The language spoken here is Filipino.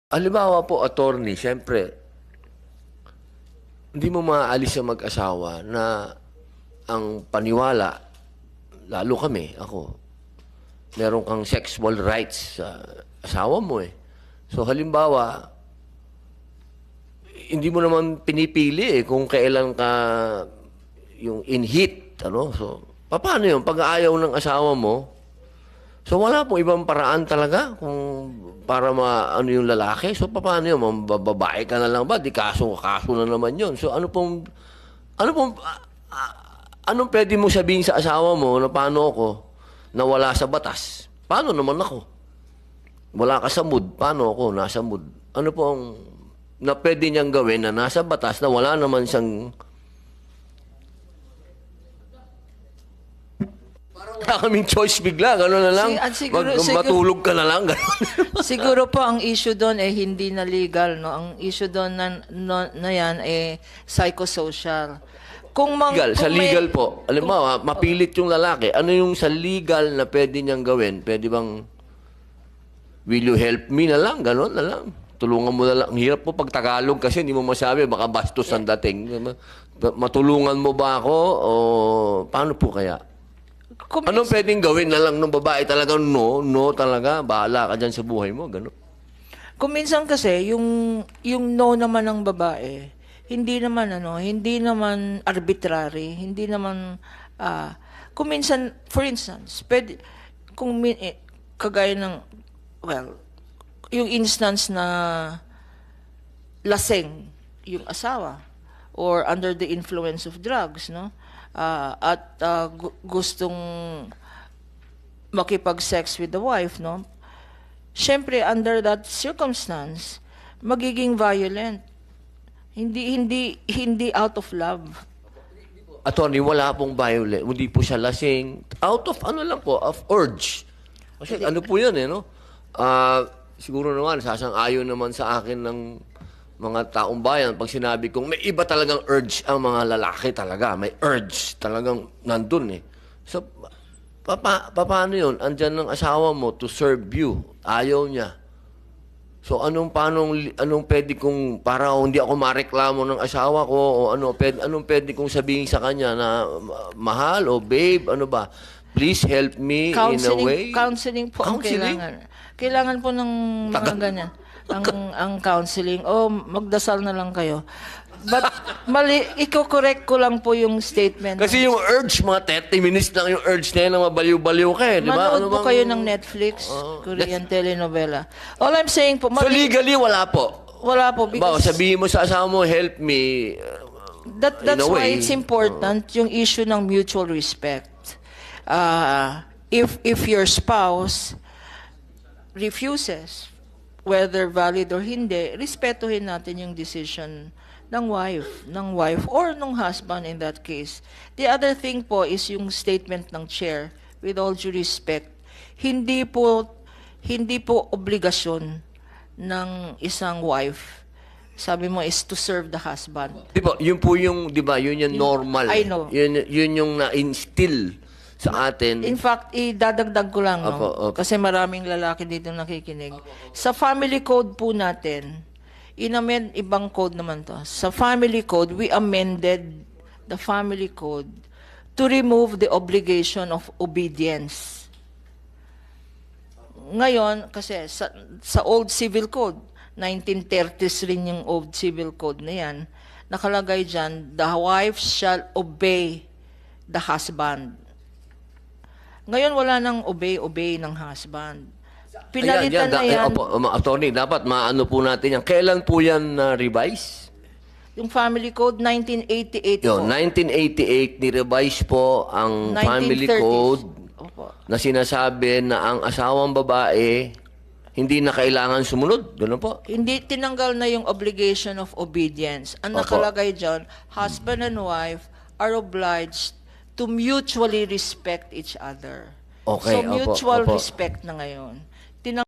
Halimbawa po, attorney, siyempre, hindi mo maaalis sa mag-asawa na ang paniwala, lalo kami, ako, meron kang sexual rights sa asawa mo eh. So halimbawa, hindi mo naman pinipili kung kailan ka yung in heat, ano? So, paano yun? Pag ayaw ng asawa mo, so wala pong ibang paraan talaga kung para ano yung lalaki. So paano yun? Babae ka na lang ba? Di kaso na naman yun. So anong pwede mo sabihin sa asawa mo na paano ako na wala sa batas? Paano naman ako? Wala ka sa mood. Paano ako nasa mood? Ano pong na pwede niyang gawin na nasa batas na wala naman siyang kaming choice bigla, gano'n na lang. Matulog ka na lang, gano'n. Siguro po ang issue doon eh hindi na legal, no? Ang issue doon na yan eh psychosocial. Legal, sa legal po. Alam mo, mapilit yung lalaki. Ano yung sa legal na pwede niyang gawin? Pwede bang, will you help me na lang? Gano'n na lang. Tulungan mo na lang. Ang hirap po pag Tagalog kasi hindi mo masabi, baka bastos ang dating. Matulungan mo ba ako? O paano po kaya? Anong pwedeng gawin na lang ng babae? Talagang no talaga. Bahala ka dyan sa buhay mo. Gano'n. Kung minsan kasi, yung no naman ng babae, hindi naman arbitrary, hindi naman, kung minsan, for instance, kagaya ng, well, yung instance na laseng yung asawa or under the influence of drugs, no? At gustong makipag-sex with the wife, no? Siyempre, under that circumstance, magiging violent. Hindi out of love. Attorney, wala pong violent. Hindi po siya lasing. Out of ano lang po, of urge. Kasi ano po yan eh, no? Siguro naman, sasang-ayon naman sa akin ng mga taong bayan pag sinabi kong may iba talagang urge ang mga lalaki talaga. May urge talagang nandun eh. So, paano yun? Andyan ng asawa mo to serve you. Ayaw niya. So, anong pwede kong, para hindi ako mareklamo ng asawa ko, o anong pwede kong sabihin sa kanya na mahal o babe, ano ba? Please help me in a way. Counseling po ang kailangan. Kailangan po ng mga ganyan. Ang counseling. Magdasal na lang kayo. But, i-correct ko lang po yung statement. Kasi yung urge, mga 30 minutes lang yung urge na yun na mabaliw-baliw ka eh. Di ba? Manood po kayo ng Netflix, Korean telenovela. All I'm saying po, so legally, wala po? Wala po. Because sabihin mo sa asawa mo, help me. That's why it's important yung issue ng mutual respect. If your spouse refuses, whether valid or hindi, respetuhin natin yung decision ng wife or ng husband in that case. The other thing po is yung statement ng chair, with all due respect, hindi po obligasyon ng isang wife, sabi mo, is to serve the husband. Yun po yung, di ba, yun yung normal. I know. Yun yung na-instill sa atin. In fact, idadagdag ko lang, no? Kasi maraming lalaki dito nakikinig. Sa family code po natin, ibang code naman to. Sa family code, we amended the family code to remove the obligation of obedience. Ngayon, kasi sa old civil code, 1930s rin yung old civil code na yan, nakalagay dyan, the wife shall obey the husband. Ngayon, wala nang obey ng husband. Pinalitan na yan. Attorney, dapat maano po natin yan. Kailan po yan revise? Yung family code, 1988 po. 1988, ni-revise po ang family code na sinasabi na ang asawang babae hindi na kailangan sumunod. Gano'n po? Hindi, tinanggal na yung obligation of obedience. Ang nakalagay dyan, husband and wife are obliged to mutually respect each other. Okay, so, mutual respect na ngayon.